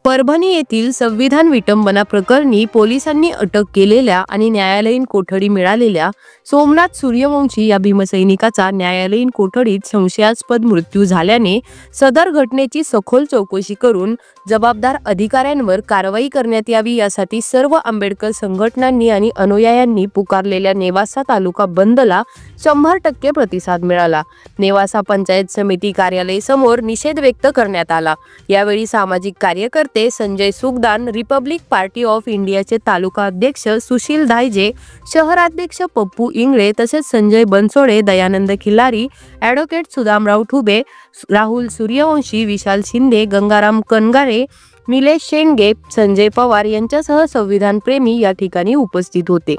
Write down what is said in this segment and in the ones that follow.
परभणी येथील संविधान विटंबना प्रकरणी पोलिसांनी अटक केलेल्या आणि न्यायालयीन कोठडी मिळालेल्या सोमनाथ सूर्यवंशी या भीमसैनिकाचा न्यायालयीन कोठडीत संशयास्पद मृत्यू झाल्याने सदर घटनेची सखोल चौकशी करून जबाबदार अधिकाऱ्यांवर कारवाई करण्यात यावी यासाठी सर्व आंबेडकर संघटनांनी आणि अनुयायांनी पुकारलेल्या नेवासा तालुका बंदला 100% प्रतिसाद मिळाला। नेवासा पंचायत समिती कार्यालय समोर निषेध व्यक्त करण्यात आला। यावेळी सामाजिक कार्यकर्ते Sanjay Sukhdan, Republic party of इंडियाचे तालुका अध्यक्ष सुशील धायजे, शहराध्यक्ष पप्पू इंगळे तसेच संजय बनसोडे, दयानंद खिल्लारी, ॲडव्होकेट सुदामराव ठुबे, राहुल सूर्यवंशी, विशाल शिंदे, गंगाराम कनगारे, निलेश शेंडगे, संजय पवार यांच्यासह संविधान प्रेमी या ठिकाणी उपस्थित होते।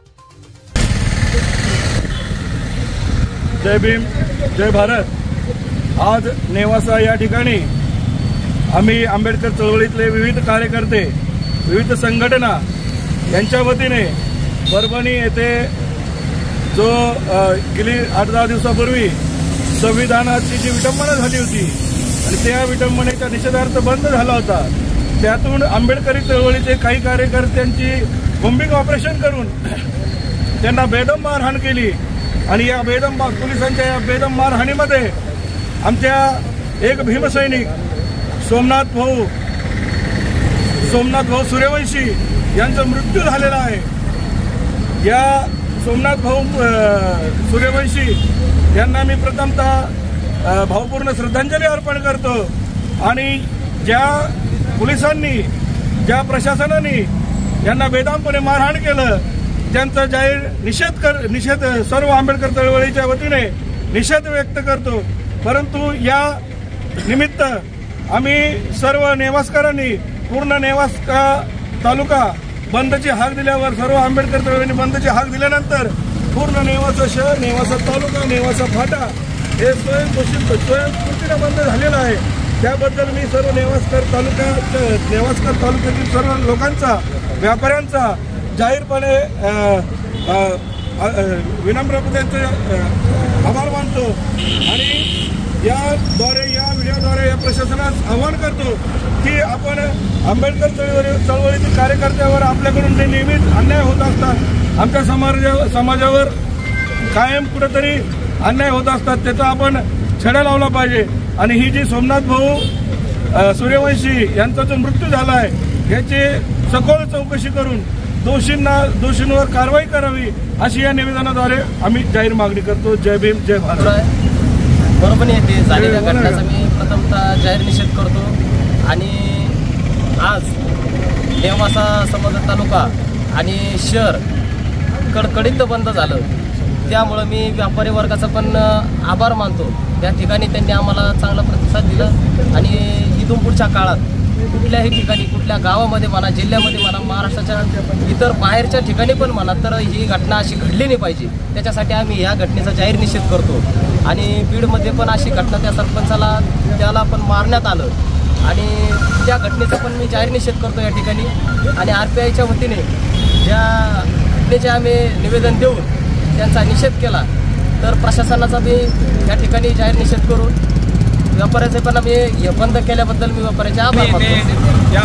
जय भीम, जय भारत। आज नेवासा या ठिकाणी आम्ही आंबेडकर चळवळीतले विविध कार्यकर्ते, विविध संघटना यांच्या वतीने परभणी येथे जो गेली 8-10 दिवसापूर्वी संविधानाची जी विटंबना झाली होती आणि त्या विटंबनेच्या निषेधार्थ बंद झाला होता, त्यातून आंबेडकरी चळवळीचे काही कार्यकर्त्यांची बॉम्बिंग ऑपरेशन करून त्यांना बेदम मारहाण केली आणि या पोलिसांच्या या बेदम मारहाणीमध्ये आमच्या एक भीमसैनिक सोमनाथ भाऊ सूर्यवंशी यांचा मृत्यू झालेला आहे। या सोमनाथ भाऊ सूर्यवंशी यांना मी प्रथमतः भावपूर्ण श्रद्धांजली अर्पण करतो आणि ज्या पोलिसांनी, ज्या प्रशासनाने यांना बेदमपणे मारहाण केलं त्यांचा जाहीर निषेध सर्व आंबेडकर चळवळीच्या वतीने निषेध व्यक्त करतो। परंतु या निमित्त आम्ही सर्व नेवासकरांनी पूर्ण नेवासा तालुका बंदची हाक दिल्यावर, सर्व आंबेडकर चळवळीने बंदची हाक दिल्यानंतर पूर्ण नेवासा शहर, नेवासा तालुका, नेवासा फाटा हे स्वयंस्फूर्तीने बंद झालेलं आहे। त्याबद्दल मी सर्व नेवासकर तालुक्यातील सर्व लोकांचा, व्यापाऱ्यांचा जाहीरपणे विनम्रपणे आभार मानतो आणि या व्हिडिओद्वारे या प्रशासनास आवाहन करतो की आपण आंबेडकर चळवळीतील कार्यकर्त्यावर आपल्याकडून नेहमीच अन्याय होत असतात, आमच्या समाजावर कायम कुठेतरी अन्याय होत असतात, त्याचा आपण छडा लावला पाहिजे आणि ही जी सोमनाथ भाऊ सूर्यवंशी यांचा जो मृत्यू झाला आहे याची सखोल चौकशी करून दोषींवर कारवाई करावी अशी या निवेदनाद्वारे आम्ही जाहीर मागणी करतो। जय भीम, जय भारत। परभणी येथे झालेल्या घटनेचा मी प्रथमतः जाहीर निषेध करतो आणि आज नेवासा संबंधित तालुका आणि शहर कडकडीत बंद झालं, त्यामुळं मी व्यापारी वर्गाचा पण आभार मानतो। त्या ठिकाणी त्यांनी आम्हाला चांगला प्रतिसाद दिला आणि इथून पुढच्या काळात कुठल्याही ठिकाणी, कुठल्या गावामध्ये म्हणा, जिल्ह्यामध्ये म्हणा, महाराष्ट्राच्या इतर बाहेरच्या ठिकाणी पण म्हणा, तर ही घटना अशी घडली नाही पाहिजे, त्याच्यासाठी आम्ही या घटनेचा जाहीर निषेध करतो। आणि बीडमध्ये पण अशी घटना, त्या सरपंचाला त्याला पण मारण्यात आलं आणि त्या घटनेचा पण मी जाहीर निषेध करतो या ठिकाणी। आणि RPIच्या वतीने ज्या घटनेचे आम्ही निवेदन देऊन त्यांचा निषेध केला, तर प्रशासनाचा मी या ठिकाणी जाहीर निषेध करून व्यापाऱ्याचे पण आम्ही बंद केल्याबद्दल मी व्यापाऱ्याचे आभार मानतो। या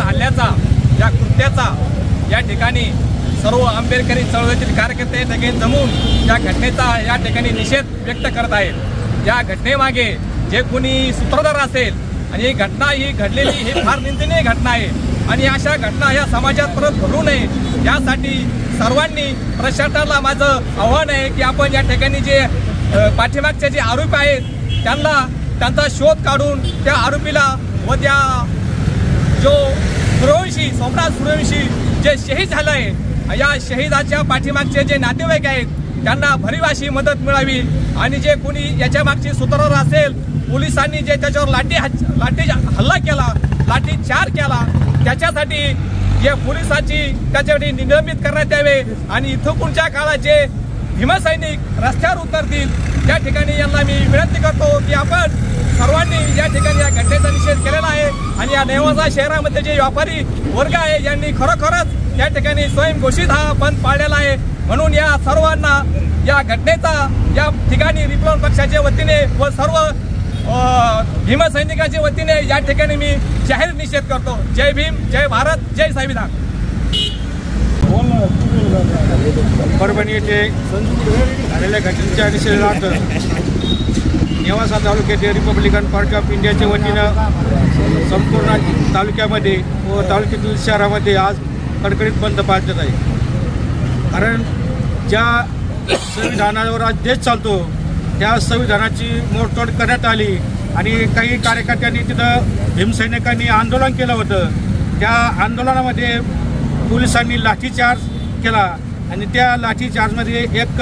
हल्ल्याचा, या कृत्याचा या ठिकाणी सर्व आंबेडकरी चळवळीतील कार्यकर्ते ठिकाणी जमून या घटनेचा या ठिकाणी निषेध व्यक्त करत आहेत। या घटनेमागे जे कोणी सूत्रधार असेल आणि ही घटना ही घडलेली ही फार निंदनीय घटना आहे आणि अशा घटना या समाजात परत घडू नये यासाठी सर्वांनी, प्रशासनाला माझं आव्हान आहे की आपण या ठिकाणी जे पाठीमागचे जे आरोपी आहेत त्यांचा शोध काढून त्या आरोपीला व त्या जो सोमनाथ सूर्यवंशी जे शहीद झालं आहे, या शहीदाच्या पाठीमागचे जे नातेवाईक आहेत त्यांना भरीव अशी मदत मिळावी आणि जे कोणी याच्या मागची सूत्रधार असेल, पोलिसांनी जे त्याच्यावर लाठी हल्ला केला, लाठीचार केला, त्याच्यासाठी या पोलिसांची त्याच्यासाठी निलंबित करण्यात यावे आणि इथं पुढच्या काळात जे भीमसैनिक रस्त्यावर उतरतील त्या ठिकाणी यांना मी विनंती करतो की आपण सर्वांनी या ठिकाणी या घटनेचा निषेध केलेला आहे आणि या नेवासा शहरामध्ये जे व्यापारी वर्ग आहे यांनी खरोखरच या ठिकाणी स्वयंघोषित हा बंद पाळलेला आहे। म्हणून या सर्वांना या घटनेचा या ठिकाणी रिपब्लिकन पक्षाच्या वतीने व सर्व भीमसैनिकाच्या वतीने या ठिकाणी मी जाहीर निषेध करतो. जय भीम, जय भारत, जय संविधान. परभणी येथे झालेल्या घटनेच्या निषेधार्थ नेवासा तालुक्यातील रिपब्लिकन पार्टी ऑफ इंडियाच्या वतीनं संपूर्ण तालुक्यामध्ये व तालुक्यातील शहरामध्ये आज कडकडीत बंद पाळण्यात आहे. कारण ज्या संविधानावर आज देश चालतो त्या संविधानाची मोडतोड करण्यात आली आणि काही कार्यकर्त्यांनी तिथं भीमसैनिकांनी आंदोलन केलं होतं. त्या आंदोलनामध्ये पोलिसांनी लाठीचार्ज केला आणि त्या लाठीचार्जमध्ये एक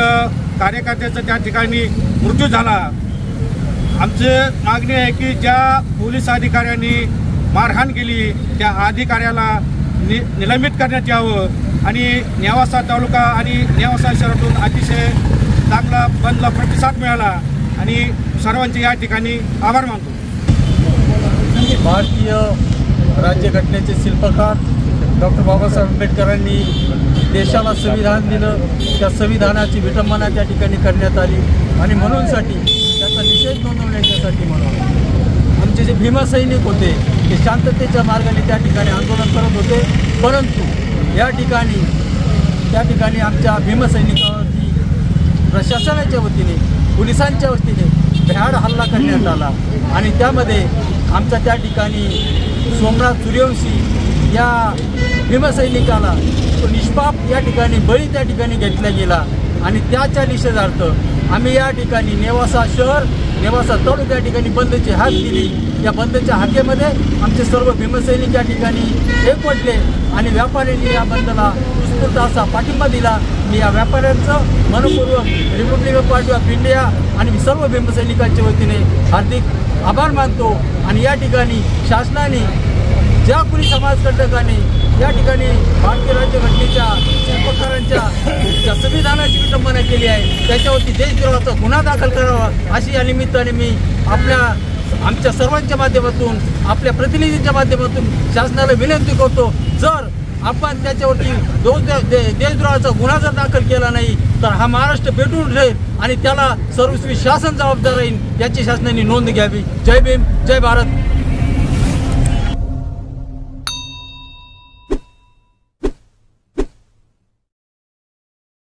कार्यकर्त्याचा त्या ठिकाणी मृत्यू झाला. आमची मागणी आहे की ज्या पोलीस अधिकाऱ्यांनी मारहाण केली त्या अधिकाऱ्याला निलंबित करण्यात यावं आणि नेवासा तालुका आणि नेवासा शहरातून अतिशय चांगला बंदला प्रतिसाद मिळाला आणि सर्वांचे या ठिकाणी आभार मानतो. भारतीय राज्यघटनेचे शिल्पकार डॉक्टर बाबासाहेब आंबेडकरांनी देशाला संविधान दिलं. त्या संविधानाची विटंबना त्या ठिकाणी करण्यात आली आणि म्हणूनसाठी त्याचा निषेध नोंदवण्यासाठी म्हणून आमचे जे भीमसैनिक होते ते शांततेच्या मार्गाने त्या ठिकाणी आंदोलन करत होते. परंतु या ठिकाणी त्या ठिकाणी आमच्या भीमसैनिकावरती प्रशासनाच्या वतीने पोलिसांच्या वतीने भ्याड हल्ला करण्यात आला आणि त्यामध्ये आमचा त्या ठिकाणी सोमनाथ सूर्यवंशी या भीमसैनिकाला तो निष्पाप या ठिकाणी बळी त्या ठिकाणी घेतला गेला आणि त्याच्या निषेधार्थ आम्ही या ठिकाणी नेवासा शहर नेवासा तालुका या ठिकाणी बंदची हाक दिली. या बंदच्या हाकेमध्ये आमचे सर्व भीमसैनिक या ठिकाणी एकवटले आणि व्यापाऱ्यांनी या बंदला उत्स्फूर्त असा पाठिंबा दिला. मी या व्यापाऱ्यांचं मनपूर्वक रिपब्लिकन पार्टी ऑफ इंडिया आणि सर्व भीमसैनिकांच्या वतीने हार्दिक आभार मानतो आणि या ठिकाणी शासनाने ज्या कुणी समाजकंटकांनी या ठिकाणी भारतीय राज्यघटनेच्या शिल्पकारांच्या ज्या संविधानाची विटंबना केली आहे त्याच्यावरती देशद्रोहाचा गुन्हा दाखल करावा अशी या निमित्ताने मी आमच्या सर्वांच्या माध्यमातून आपल्या प्रतिनिधींच्या माध्यमातून शासनाला विनंती करतो. जर आपण त्याच्यावरती देशद्रोहाचा गुन्हा जर दाखल केला नाही तर हा महाराष्ट्र पेटून राहील आणि त्याला सर्वस्वी शासन जबाबदार राहील याची शासनाने नोंद घ्यावी. जय भीम, जय भारत.